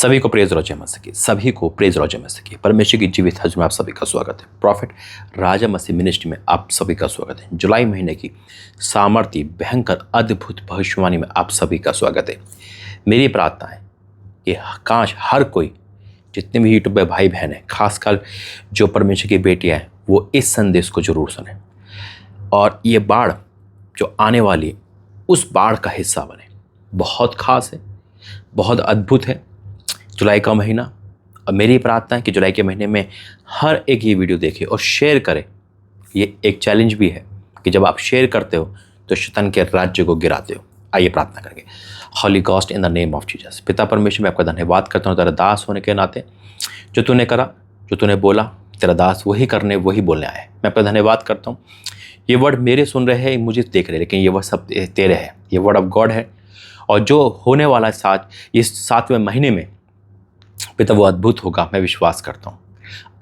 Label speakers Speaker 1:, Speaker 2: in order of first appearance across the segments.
Speaker 1: सभी को प्रेज राजा मसीह, सभी को प्रेज राजा मसीह। परमेश्वर की जीवित हज में आप सभी का स्वागत है। प्रॉफिट राजा मसीह मिनिस्ट्री में आप सभी का स्वागत है। जुलाई महीने की सामर्थ्य भयंकर अद्भुत भविष्यवाणी में आप सभी का स्वागत है। मेरी प्रार्थना है कि काश हर कोई, जितने भी यूट्यूब पे भाई बहन हैं, खासकर जो परमेश्वर की बेटियां हैं, वो इस संदेश को जरूर सुने और ये बाढ़ जो आने वाली उस बाढ़ का हिस्सा बने। बहुत खास है, बहुत अद्भुत है जुलाई का महीना। और मेरी प्रार्थना है कि जुलाई के महीने में हर एक ये वीडियो देखे और शेयर करे। ये एक चैलेंज भी है कि जब आप शेयर करते हो तो शैतान के राज्य को गिराते हो। आइए प्रार्थना करेंगे। Holy ghost in the name of Jesus. पिता परमेश्वर, मैं आपका धन्यवाद करता हूँ तेरा दास होने के नाते। जो तूने करा, जो तूने बोला, तेरा दास वही करने वही बोलने आया है। मैं आपका धन्यवाद करता हूँ। ये वर्ड मेरे सुन रहे हैं, मुझे देख रहे हैं, लेकिन ये वर्ड सब तेरे है। ये वर्ड ऑफ गॉड है और जो होने वाला इस 7वें महीने में पिता वो अद्भुत होगा, मैं विश्वास करता हूँ।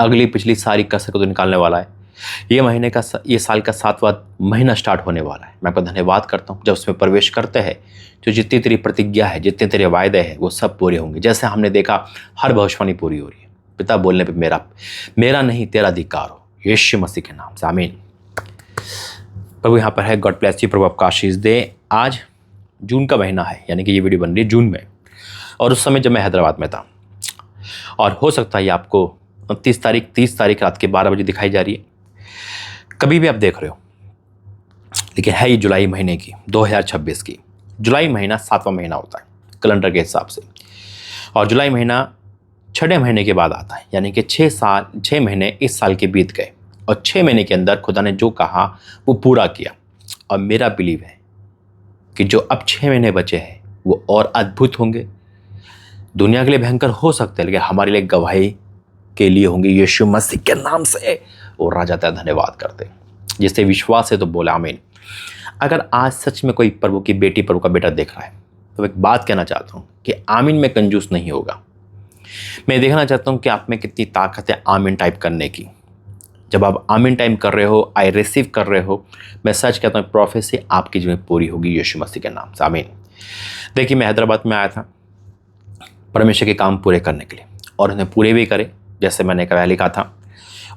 Speaker 1: अगली पिछली सारी कसर को तो निकालने वाला है। ये साल का 7वां महीना स्टार्ट होने वाला है। मैं आपका धन्यवाद करता हूँ। जब उसमें प्रवेश करते हैं जो जितनी तेरी प्रतिज्ञा है, जितने तेरे वायदे हैं, वो सब पूरे होंगे। जैसे हमने देखा हर भविष्यवाणी पूरी हो रही है। पिता बोलने पे मेरा नहीं तेरा अधिकार हो, यीशु मसीह के नाम से आमीन। प्रभु यहाँ पर है। God bless you. प्रभु आपका आशीष दे। आज जून का महीना है, यानी कि ये वीडियो बन रही है जून में, और उस समय जब मैं हैदराबाद में था, और हो सकता है ये आपको 30 तारीख रात के 12 बजे दिखाई जा रही है। कभी भी आप देख रहे हो, लेकिन है ये जुलाई महीने की 2026 की। जुलाई महीना 7वां महीना होता है कैलेंडर के हिसाब से, और जुलाई महीना 6ठे महीने के बाद आता है, यानी कि 6 महीने इस साल के बीत गए और 6 महीने के अंदर खुदा ने जो कहा वो पूरा किया। और मेरा बिलीव है कि जो अब 6 महीने बचे हैं वो और अद्भुत होंगे। दुनिया के लिए भयंकर हो सकते हैं, लेकिन हमारे लिए गवाही के लिए होंगे। यीशु मसीह के नाम से वो राजा तेरा धन्यवाद करते। जिससे विश्वास है तो बोला आमीन। अगर आज सच में कोई प्रभु की बेटी, प्रभु का बेटा देख रहा है, तो एक बात कहना चाहता हूँ कि आमीन में कंजूस नहीं होगा। मैं देखना चाहता हूँ कि आप में कितनी ताकत है आमीन टाइप करने की। जब आप आमीन टाइप कर रहे हो, आई रिसीव कर रहे हो, मैं सच कहता हूँ प्रोफेसी आपकी जीवन पूरी होगी यीशु मसीह के नाम से आमीन। देखिए, मैं हैदराबाद में आया था परमेश्वर के काम पूरे करने के लिए, और उन्हें पूरे भी करे जैसे मैंने पहले कहा था।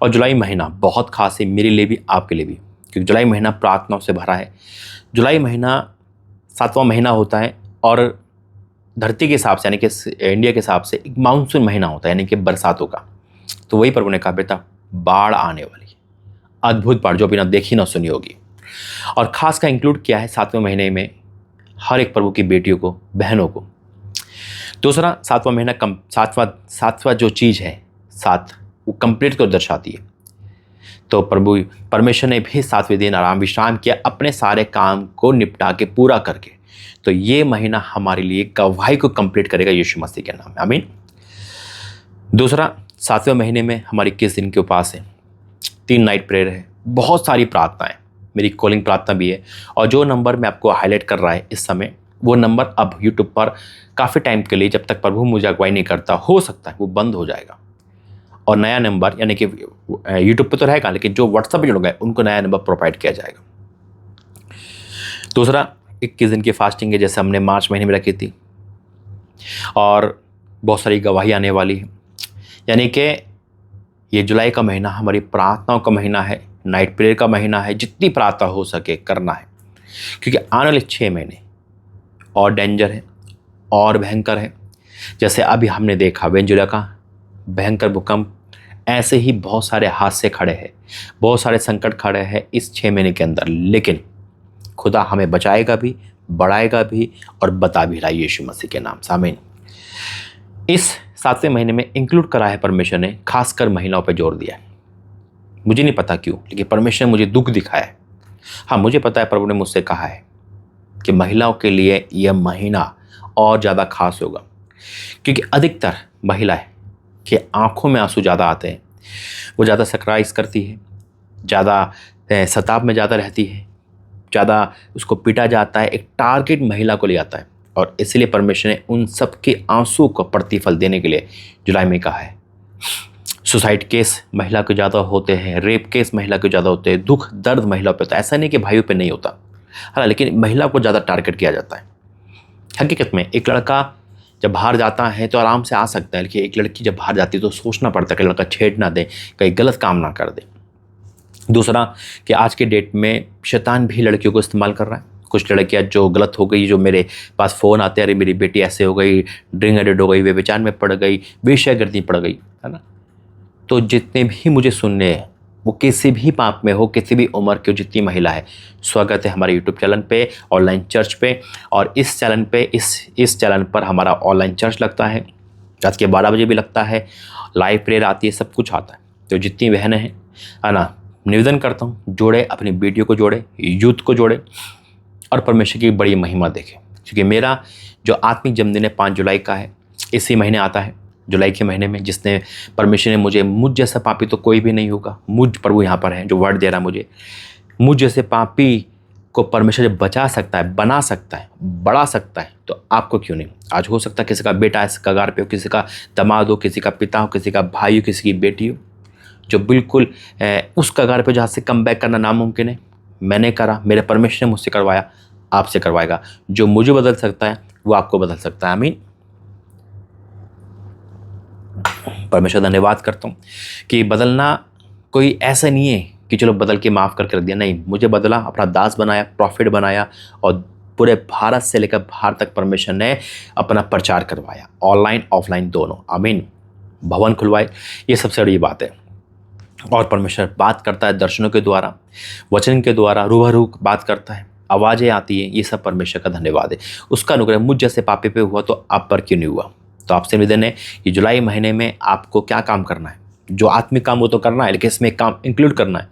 Speaker 1: और जुलाई महीना बहुत खास है मेरे लिए भी, आपके लिए भी, क्योंकि जुलाई महीना प्रार्थनाओं से भरा है। जुलाई महीना 7वां महीना होता है और धरती के हिसाब से, यानी कि इंडिया के हिसाब से एक मानसून महीना होता है, यानी कि बरसातों का। तो वही प्रभु ने कहा बेटा बाढ़ आने वाली है, अद्भुत बाढ़ जो अभी ना देखी ना सुनी होगी। और खास का इंक्लूड किया है 7वें महीने में हर एक प्रभु की बेटियों को, बहनों को। दूसरा, 7वां महीना सातवां जो चीज़ है, 7 वो कंप्लीट को दर्शाती है। तो प्रभु परमेश्वर ने भी 7वें दिन आराम विश्राम किया, अपने सारे काम को निपटा के पूरा करके। तो ये महीना हमारे लिए गवाही को कंप्लीट करेगा यीशु मसीह के नाम में आमीन। दूसरा, 7वें महीने में हमारी 21 दिन के उपास है, 3 नाइट प्रेयर है, बहुत सारी प्रार्थनाएं, मेरी कॉलिंग प्रार्थना भी है। और जो नंबर मैं आपको हाईलाइट कर रहा है इस समय, वो नंबर अब यूट्यूब पर काफ़ी टाइम के लिए, जब तक प्रभु मुझे अगुवाई नहीं करता, हो सकता है वो बंद हो जाएगा। और नया नंबर, यानी कि यूट्यूब पे तो रहेगा, लेकिन जो व्हाट्सएप पे जो लोग हैं उनको नया नंबर प्रोवाइड किया जाएगा। दूसरा, 21 दिन की फास्टिंग है, जैसे हमने मार्च महीने में रखी थी, और बहुत सारी गवाही आने वाली है। यानी कि ये जुलाई का महीना हमारी प्रार्थनाओं का महीना है, नाइट प्रेयर का महीना है। जितनी प्रार्थना हो सके करना है, क्योंकि आने वाले 6 महीने और डेंजर है और भयंकर है। जैसे अभी हमने देखा वेनेजुएला का भयंकर भूकंप, ऐसे ही बहुत सारे हादसे खड़े हैं, बहुत सारे संकट खड़े हैं इस 6 महीने के अंदर। लेकिन खुदा हमें बचाएगा भी, बढ़ाएगा भी और बता भी रहा है यीशु मसीह के नाम से आमीन। इस 7वें महीने में इंक्लूड करा है परमेश्वर ने, खासकर महिलाओं पर जोर दिया है। मुझे नहीं पता क्यों, लेकिन परमेश्वर ने मुझे दुख दिखाया है। हाँ, मुझे पता है प्रभु ने मुझसे कहा है कि महिलाओं के लिए यह महीना और ज़्यादा खास होगा, क्योंकि अधिकतर महिलाएं के आंखों में आंसू ज़्यादा आते हैं, वो ज़्यादा सक्राइज करती है, ज़्यादा सताव में ज़्यादा रहती है, ज़्यादा उसको पीटा जाता है, एक टारगेट महिला को ले आता है। और इसलिए परमेश्वर ने उन सब के आंसू को प्रतिफल देने के लिए जुलाई में कहा है। सुसाइड केस महिला को ज़्यादा होते हैं, रेप केस महिला को ज़्यादा होते हैं, दुख दर्द महिला पे होता है। ऐसा नहीं कि भाइयों पे नहीं होता, हाँ, लेकिन महिला को ज़्यादा टारगेट किया जाता है। हकीकत में एक लड़का जब बाहर जाता है तो आराम से आ सकता है, लेकिन एक लड़की जब बाहर जाती है तो सोचना पड़ता है कि लड़का छेड़ ना दे, कहीं गलत काम ना कर दे। दूसरा कि आज के डेट में शैतान भी लड़कियों को इस्तेमाल कर रहा है। कुछ लड़कियां जो गलत हो गई, जो मेरे पास फ़ोन आते हैं, अरे मेरी बेटी ऐसे हो गई, ड्रिंक एडिक्ट हो गई, बेविचार में पड़ गई, वेश्यागर्दी पड़ गई, है ना। तो जितने भी मुझे सुनने हैं वो किसी भी पाप में हो, किसी भी उम्र की जितनी महिला है, स्वागत है हमारे यूट्यूब चैनल पे, ऑनलाइन चर्च पे। और इस चैनल पे इस चैनल पर हमारा ऑनलाइन चर्च लगता है, रात के 12 बजे भी लगता है, लाइव प्रेयर आती है, सब कुछ आता है। तो जितनी बहनें हैं, है ना, निवेदन करता हूँ जोड़े, अपनी बेटियों को जोड़े, यूथ को जोड़े और परमेश्वर की बड़ी महिमा देखें। क्योंकि मेरा जो आत्मिक जन्मदिन है 5 जुलाई का है, इसी महीने आता है, जुलाई के महीने में, जिसने परमेश्वर ने मुझ जैसा पापी तो कोई भी नहीं होगा, मुझ प्रभु यहाँ पर है जो वर्ड दे रहा है मुझ जैसे पापी को परमेश्वर जब बचा सकता है, बना सकता है, बढ़ा सकता है, तो आपको क्यों नहीं। आज हो सकता है किसी का बेटा इस कगार पे हो, किसी का दामाद हो, किसी का पिता हो, किसी का भाई हो, किसी की बेटी हो, जो बिल्कुल उस कगार पे जहाँ से कम बैक करना नामुमकिन है। मैंने करा, मेरे परमेश्वर ने मुझसे करवाया, आपसे करवाएगा। जो मुझे बदल सकता है वो आपको बदल सकता है। आमीन। परमेश्वर धन्यवाद करता हूँ कि बदलना कोई ऐसा नहीं है कि चलो बदल के माफ़ करके रख दिया, नहीं, मुझे बदला, अपना दास बनाया, प्रॉफिट बनाया और पूरे भारत से लेकर बाहर तक परमेश्वर ने अपना प्रचार करवाया, ऑनलाइन ऑफलाइन दोनों। आमीन। भवन खुलवाए, ये सबसे बड़ी बात है। और परमेश्वर बात करता है दर्शनों के द्वारा, वचन के द्वारा, रूबरू बात करता है, आवाज़ें आती हैं, ये सब परमेश्वर का धन्यवाद है। उसका अनुग्रह मुझ जैसे पापी पे हुआ तो आप पर क्यों नहीं हुआ। तो आपसे निवेदन है, ये जुलाई महीने में आपको क्या काम करना है, जो आत्मिक काम वो तो करना है, लेकिन इसमें काम इंक्लूड करना है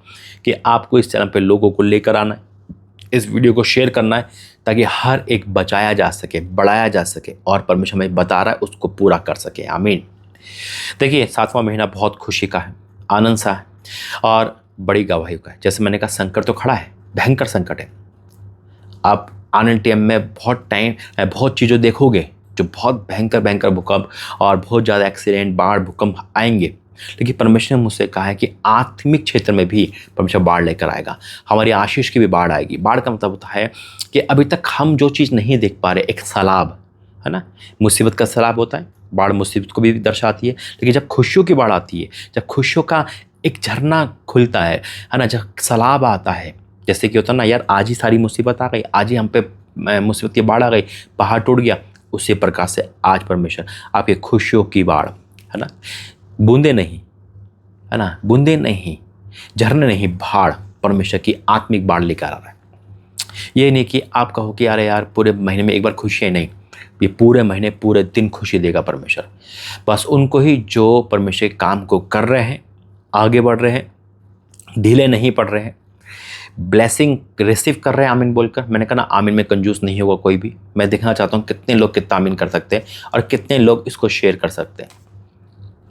Speaker 1: कि आपको इस चैनल पे लोगों को लेकर आना है, इस वीडियो को शेयर करना है, ताकि हर एक बचाया जा सके, बढ़ाया जा सके और परमेश्वर हमें बता रहा है उसको पूरा कर सके। आमीन। देखिए, 7वां महीना बहुत खुशी का है, आनंद सा है और बड़ी गवाही का है। जैसे मैंने कहा, संकट तो खड़ा है, भयंकर संकट है। आप आने टाइम में बहुत चीज़ें देखोगे जो बहुत भयंकर भयंकर भूकंप और बहुत ज़्यादा एक्सीडेंट, बाढ़, भूकंप आएंगे। लेकिन परमेश्वर ने मुझसे कहा है कि आत्मिक क्षेत्र में भी परमेश्वर बाढ़ लेकर आएगा, हमारी आशीष की भी बाढ़ आएगी। बाढ़ का मतलब होता है कि अभी तक हम जो चीज़ नहीं देख पा रहे, एक सैलाब, है ना, मुसीबत का सैलाब होता है, बाढ़ मुसीबत को भी दर्शाती है। लेकिन जब खुशियों की बाढ़ आती है, जब खुशियों का एक झरना खुलता है ना, जब सैलाब आता है, जैसे कि होता है ना, यार आज ही सारी मुसीबत आ गई, आज ही हम पे मुसीबत की बाढ़ आ गई, पहाड़ टूट गया, उसी प्रकार से आज परमेश्वर आपके खुशियों की बाढ़, है ना, बूंदे नहीं, है ना, बूंदे नहीं, झरने नहीं, बाढ़, परमेश्वर की आत्मिक बाढ़ लेकर आ रहा है। ये नहीं कि आप कहो कि अरे यार पूरे महीने में एक बार खुशी है, नहीं, ये पूरे महीने पूरे दिन खुशी देगा परमेश्वर। बस उनको ही जो परमेश्वर के काम को कर रहे हैं, आगे बढ़ रहे हैं, ढीले नहीं पड़ रहे हैं, ब्लेसिंग रिसीव कर रहे हैं आमीन बोलकर। मैंने कहा ना, आमीन में कंजूस नहीं होगा कोई भी। मैं देखना चाहता हूँ कितने लोग कितना आमीन कर सकते हैं और कितने लोग इसको शेयर कर सकते हैं।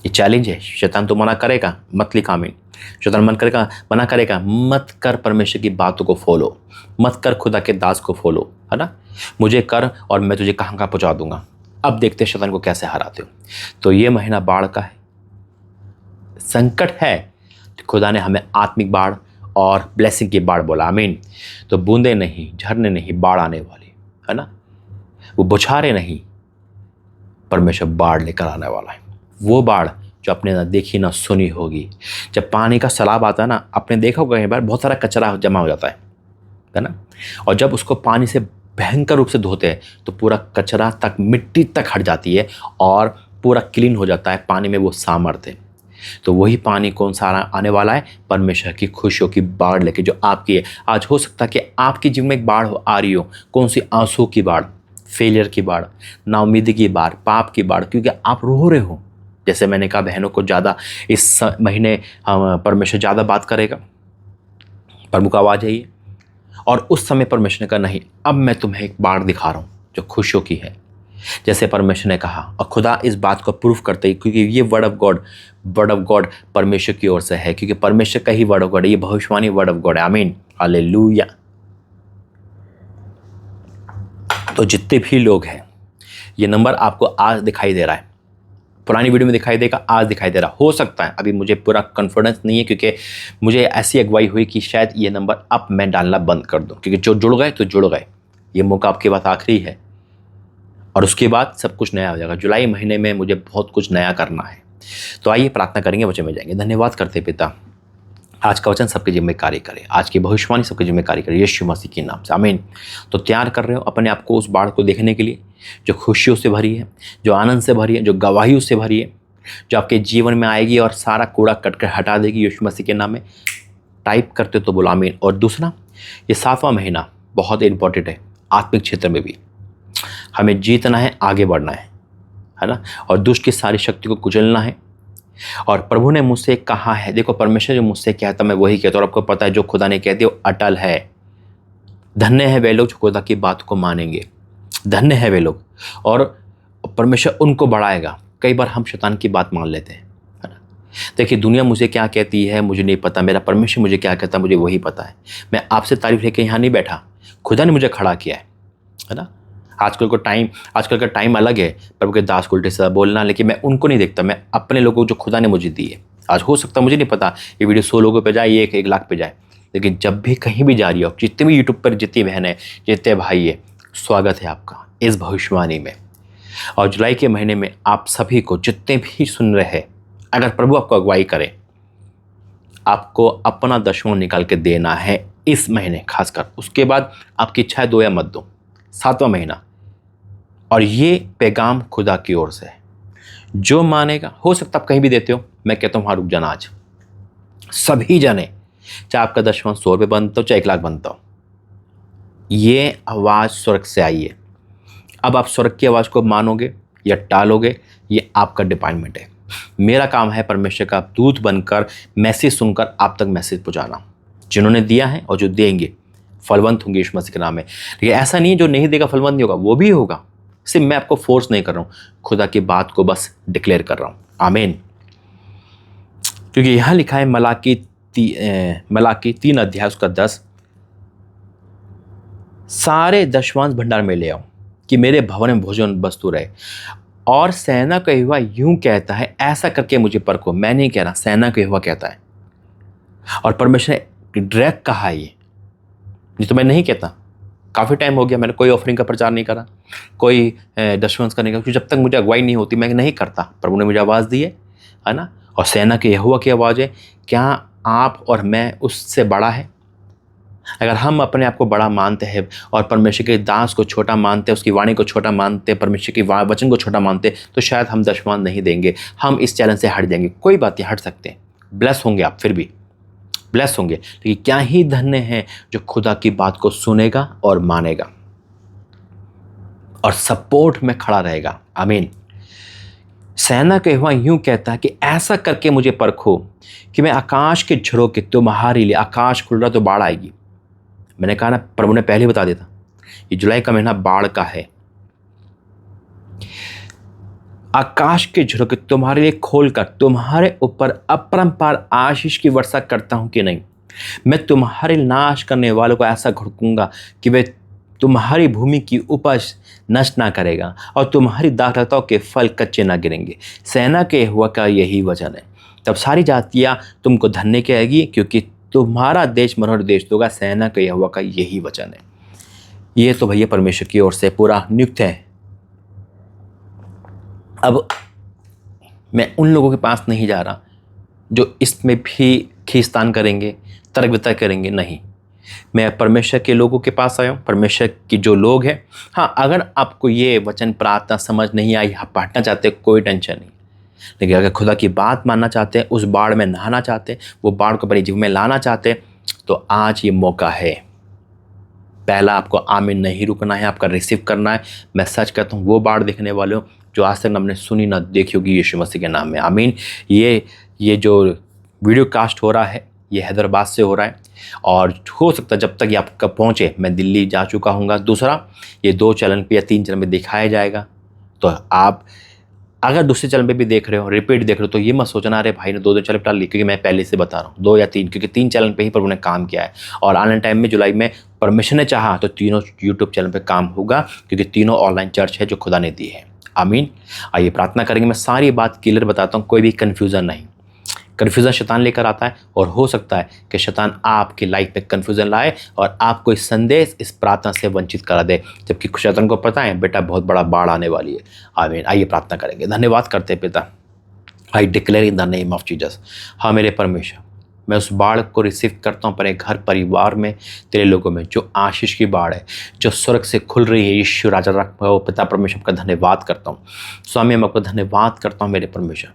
Speaker 1: ये चैलेंज है। शैतान तो मना करेगा, मत लिख आमीन। शैतान मना करेगा, मत कर परमेश्वर की बातों को फॉलो, मत कर खुदा के दास को फॉलो, है ना, मुझे कर और मैं तुझे कहाँ पहुँचा दूंगा। अब देखते हैं शैतान को कैसे हराते हो। तो ये महीना बाढ़ का है, संकट है, खुदा ने हमें आत्मिक बाढ़ और ब्लेसिंग की बाढ़ बोला। आमीन। तो बूंदे नहीं, झरने नहीं, बाढ़ आने वाली, है ना, वो बौछारें नहीं, परमेश्वर बाढ़ लेकर आने वाला है। वो बाढ़ जो आपने ना देखी ना सुनी होगी। जब पानी का सैलाब आता है ना, आपने देखा होगा कई बार, बहुत सारा कचरा जमा हो जाता है ना, और जब उसको पानी से भयंकर रूप से धोते हैं तो पूरा कचरा तक, मिट्टी तक हट जाती है और पूरा क्लीन हो जाता है। पानी में वो सामर्थ्य है। तो वही पानी कौन सा आने वाला है, परमेश्वर की खुशियों की बाढ़ लेके, जो आपकी है। आज हो सकता है कि आपकी जीवन में एक बाढ़ आ रही हो। कौन सी? आंसू की बाढ़, फेलियर की बाढ़, नाउमीदी की बाढ़, पाप की बाढ़, क्योंकि आप रो रहे हो। जैसे मैंने कहा, बहनों को ज़्यादा इस महीने परमेश्वर ज़्यादा बात करेगा, प्रभु का आवाज़ है ये। और उस समय परमेश्वर ने कहा, नहीं, अब मैं तुम्हें एक बाढ़ दिखा रहा हूँ जो खुशियों की है। जैसे परमेश्वर ने कहा, और खुदा इस बात को प्रूफ करते ही, क्योंकि ये वर्ड ऑफ गॉड परमेश्वर की ओर से है, क्योंकि परमेश्वर का ही वर्ड ऑफ गॉड है, ये भविष्यवाणी वर्ड ऑफ गॉड है। आमीन, हालेलुया। तो जितने भी लोग हैं, ये नंबर आपको आज दिखाई दे रहा है, पुरानी वीडियो में दिखाई देगा, आज दिखाई दे रहा हो सकता है। अभी मुझे पूरा कॉन्फिडेंस नहीं है, क्योंकि मुझे ऐसी अगुवाई हुई कि शायद ये नंबर अब मैं डालना बंद कर दूं, क्योंकि जो जुड़ गए तो जुड़ गए। ये मौका आपके पास आखिरी है और उसके बाद सब कुछ नया हो जाएगा। जुलाई महीने में मुझे बहुत कुछ नया करना है। तो आइए प्रार्थना करेंगे, वचन में जाएंगे। धन्यवाद करते पिता, आज का वचन सबके जिम्मे कार्य करे, आज की भविष्यवाणी सबके जिम्मे कार्य करे, यीशु मसीह के नाम से आमीन। तो तैयार कर रहे हो अपने आप को उस बाढ़ को देखने के लिए जो खुशियों से भरी है, जो आनंद से भरी है, जो गवाहियों से भरी है, जो आपके जीवन में आएगी और सारा कूड़ा कट कर हटा देगी यीशु मसीह के नाम में। टाइप करते तो बोलो आमीन। और दूसरा, ये 7वां महीना बहुत इंपॉर्टेंट है। आत्मिक क्षेत्र में भी हमें जीतना है, आगे बढ़ना है ना, और दुष्ट की सारी शक्ति को कुचलना है। और प्रभु ने मुझसे कहा है, देखो परमेश्वर जो मुझसे कहता मैं वही कहता हूँ, और आपको पता है जो खुदा ने कह दिया वो अटल है। धन्य है वे लोग जो खुदा की बात को मानेंगे, धन्य है वे लोग, और परमेश्वर उनको बढ़ाएगा। कई बार हम शैतान की बात मान लेते हैं, है ना। देखिए दुनिया मुझे क्या कहती है मुझे नहीं पता, मेरा परमेश्वर मुझे क्या कहता है मुझे वही पता है। मैं आपसे तारीफ लेके यहाँ नहीं बैठा, खुदा ने मुझे खड़ा किया है ना। आजकल का टाइम अलग है, प्रभु के दास को उल्टे सीधा बोलना, लेकिन मैं उनको नहीं देखता, मैं अपने लोगों जो खुदा ने मुझे दी है। आज हो सकता है मुझे नहीं पता ये वीडियो 100 लोगों पे जाए, 1 लाख पे जाए, लेकिन जब भी कहीं भी जा रही हो, जितने भी यूट्यूब पर जितनी बहन है, जितने भाई है, स्वागत है आपका इस भविष्यवाणी में। और जुलाई के महीने में आप सभी को जितने भी सुन रहे हैं, अगर प्रभु आपको अगुवाई करे, आपको अपना दशमों निकाल के देना है इस महीने खासकर। उसके बाद आपकी इच्छा है दो या मत दो। 7वां महीना, और ये पैगाम खुदा की ओर से है। जो मानेगा, हो सकता आप कहीं भी देते हो, मैं कहता हूँ वहाँ रुक जाना। आज सभी जाने, चाहे आपका दशमलव 100 रुपये बनता हो चाहे 1 लाख बनता हो, ये आवाज़ स्वर्ग से आई है। अब आप स्वर्ग की आवाज़ को मानोगे या टालोगे, ये आपका डिपार्टमेंट है। मेरा काम है परमेश्वर का दूत बनकर मैसेज सुनकर आप तक मैसेज पहुँचाना। जिन्होंने दिया है और जो देंगे फलवंत होंगे यीशु मसीह के नाम में। लेकिन ऐसा नहीं है जो नहीं देगा फलवंत नहीं होगा, वो भी होगा। सिर्फ मैं आपको फोर्स नहीं कर रहा हूँ, खुदा की बात को बस डिक्लेयर कर रहा हूँ। आमीन। क्योंकि यहाँ लिखा है मलाकी 3 अध्याय उसका 10, सारे दशवांश भंडार में ले आओ कि मेरे भवन में भोजन वस्तु रहे। और सेना का यहोवा यूं कहता है, ऐसा करके मुझे परखो। मैं नहीं कह रहा, सेना का यहोवा कहता है। और परमेश्वर ने डायरेक्ट कहा ये तो मैं नहीं कहता। काफ़ी टाइम हो गया मैंने कोई ऑफरिंग का प्रचार नहीं करा, कोई दशवंश का नहीं करा, क्योंकि जब तक मुझे अगुवाई नहीं होती मैं नहीं करता। प्रभु ने मुझे आवाज़ दी है ना, और सेना के यहोवा की आवाज़ है। क्या आप और मैं उससे बड़ा है? अगर हम अपने आप को बड़ा मानते हैं और परमेश्वर के दास को छोटा मानते हैं, उसकी वाणी को छोटा मानते हैं, परमेश्वर की वचन को छोटा मानते, तो शायद हम दशवांश नहीं देंगे, हम इस चैलेंज से हट जाएंगे। कोई बात नहीं, हट सकते हैं, ब्लेस होंगे आप, फिर भी ब्लेस होंगे। लेकिन क्या ही धन्य है जो खुदा की बात को सुनेगा और मानेगा और सपोर्ट में खड़ा रहेगा। आमीन। सेना का यहोवा यूं कहता है कि ऐसा करके मुझे परखो कि मैं आकाश के झरोखे तुम्हारे लिए, आकाश खुल रहा तो बाढ़ आएगी। मैंने कहा ना, प्रभु ने पहले बता दिया था, ये जुलाई का महीना बाढ़ का है। आकाश के झरोखे तुम्हारे लिए खोलकर तुम्हारे ऊपर अपरंपार आशीष की वर्षा करता हूं कि नहीं। मैं तुम्हारे नाश करने वालों को ऐसा घुड़कूंगा कि वे तुम्हारी भूमि की उपज नष्ट ना करेगा और तुम्हारी दाखलताओं के फल कच्चे ना गिरेंगे। सेना के यहोवा का यही वचन है। तब सारी जातियां तुमको धन्य कहेगी, क्योंकि तुम्हारा देश मनोहर देश होगा। सेना के यहोवा का यही वचन है। ये तो भैया परमेश्वर की ओर से पूरा नियुक्त है। अब मैं उन लोगों के पास नहीं जा रहा जो इसमें भी खींचतान करेंगे, तर्क वितर्क करेंगे, नहीं। मैं परमेश्वर के लोगों के पास आया हूँ, परमेश्वर की जो लोग हैं। हाँ, अगर आपको ये वचन प्रार्थना समझ नहीं आई, आप पढ़ना चाहते हैं, कोई टेंशन नहीं। लेकिन अगर खुदा की बात मानना चाहते हैं, उस बाढ़ में नहाना चाहते हैं, वो बाढ़ को अपने जीवन में लाना चाहते हैं, तो आज ये मौका है। पहला आपको आमीन नहीं रुकना है, आपका रिसीव करना है। मैं सच कहता हूँ, वो बाढ़ देखने वाले हो जो आज तक हमने सुनी ना देखी होगी, यीशु मसीह के नाम में आमीन। ये जो वीडियो कास्ट हो रहा है, ये हैदराबाद से हो रहा है, और हो सकता है जब तक ये आपका पहुँचे मैं दिल्ली जा चुका हूँगा। दूसरा, ये 2 चैनल पे या 3 चैनल पे दिखाया जाएगा। तो आप अगर दूसरे चैनल पे भी देख रहे हो, रिपीट देख रहे हो, तो ये मत सोचना अरे भाई ने 2 चैनल पर डाल ली, क्योंकि मैं पहले से बता रहा हूँ 2 या 3, क्योंकि 3 चैनल पे ही प्रभु ने काम किया है। और आने टाइम में जुलाई में परमेश्वर ने चाहा तो तीनों यूट्यूब चैनल पे काम होगा, क्योंकि तीनों ऑनलाइन चर्च है जो खुदा ने दी है। आमीन। आइए प्रार्थना करेंगे। मैं सारी बात क्लियर बताता हूँ, कोई भी कन्फ्यूज़न नहीं। कन्फ्यूज़न शैतान लेकर आता है और हो सकता है कि शैतान आपकी लाइफ में कन्फ्यूज़न लाए और आपको इस संदेश, इस प्रार्थना से वंचित करा दे, जबकि शैतान को पता है बेटा बहुत बड़ा बाढ़ आने वाली है। आमीन। आइए प्रार्थना करेंगे। धन्यवाद करते हैं पिता, I declare in the name of Jesus. हाँ मेरे परमेश्वर, मैं उस बाढ़ को रिसीव करता हूँ अपने घर परिवार में, तेरे लोगों में, जो आशीष की बाढ़ है, जो स्वर्ग से खुल रही है। यीशु राजा रखो पिता परमेश्वर का धन्यवाद करता हूँ। स्वामी मैं आपका धन्यवाद करता हूँ मेरे परमेश्वर,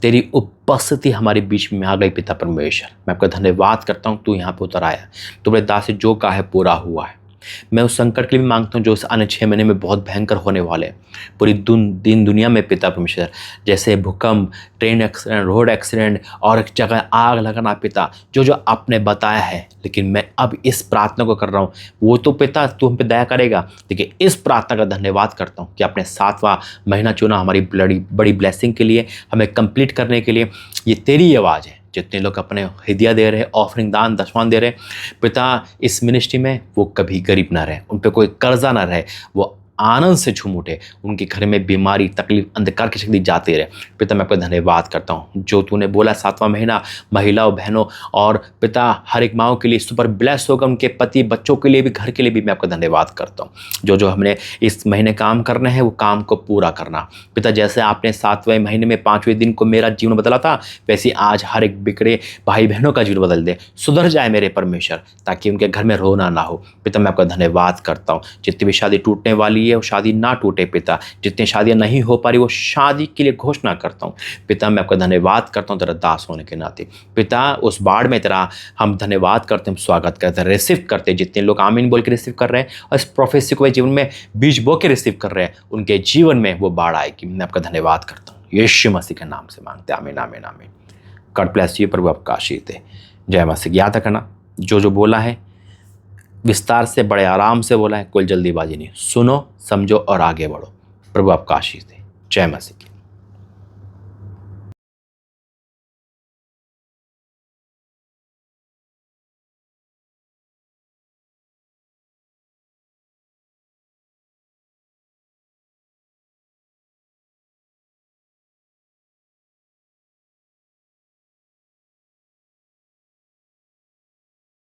Speaker 1: तेरी उपस्थिति हमारे बीच में आ गई पिता परमेश्वर। मैं आपका धन्यवाद करता हूँ, तू यहाँ पे उतर आया, तुम्हारे दास से जो कहा है पूरा हुआ है। मैं उस संकट के लिए भी मांगता हूँ जो इस आने 6 महीने में बहुत भयंकर होने वाले हैं पूरी दुनिया में पिता परमेश्वर, जैसे भूकंप, ट्रेन एक्सीडेंट, रोड एक्सीडेंट और एक जगह आग लगना पिता, जो जो आपने बताया है। लेकिन मैं अब इस प्रार्थना को कर रहा हूँ, वो तो पिता तू हम पे दया करेगा, लेकिन इस प्रार्थना का धन्यवाद करता हूँ कि आपने 7वां महीना चुना हमारी बड़ी ब्लेसिंग के लिए, हमें कंप्लीट करने के लिए। ये तेरी आवाज़ है। जितने लोग अपने हदिया दे रहे हैं, ऑफरिंग दान दशवान दे रहे हैं पिता इस मिनिस्ट्री में, वो कभी गरीब ना रहे, उन पे कोई कर्जा ना रहे, वो आनंद से झूम उठे, उनके घर में बीमारी, तकलीफ, अंधकार की शक्ति जाते रहे। पिता मैं आपका धन्यवाद करता हूँ, जो तूने बोला 7वां महीना महिलाओं, बहनों और पिता हर एक माओ के लिए सुपर ब्लेस होगा, उनके पति बच्चों के लिए भी, घर के लिए भी मैं आपका धन्यवाद करता हूँ। जो जो हमने इस महीने काम करना है वो काम को पूरा करना पिता। जैसे आपने 7वें महीने में 5वें दिन को मेरा जीवन बदला था, वैसे आज हर एक बिगड़े भाई बहनों का जीवन बदल दे, सुधर जाए मेरे परमेश्वर, ताकि उनके घर में रोना ना हो। पिता मैं आपका धन्यवाद करता हूँ। जितनी भी शादी टूटने वाली है वो शादी ना टूटे पिता, जितनी शादियां नहीं हो पा रही वो शादी के लिए घोषणा करता हूँ पिता। मैं आपका धन्यवाद करता हूँ तेरा दास होने के नाते पिता। उस बाढ़ में तेरा हम धन्यवाद करते हैं, स्वागत करते हैं, रिसीव करते हैं। जितने लोग आमीन बोल के रिसीव कर रहे हैं और इस प्रोफेसी को जीवन में बीज बो के रिसीव कर रहे हैं, उनके जीवन में वो बाढ़ आएगी। मैं आपका धन्यवाद करता हूँ, यीशु मसीह के नाम से मांगते हैं, आमीन आमीन आमीन। गॉड ब्लेस यू, प्रभु आपका आशीष दे। जय मसीह। याद रखना जो जो बोला है विस्तार से, बड़े आराम से बोला है, कोई जल्दीबाजी नहीं, सुनो, समझो और आगे बढ़ो। प्रभु आपका आशीष दे। जय मसीह की।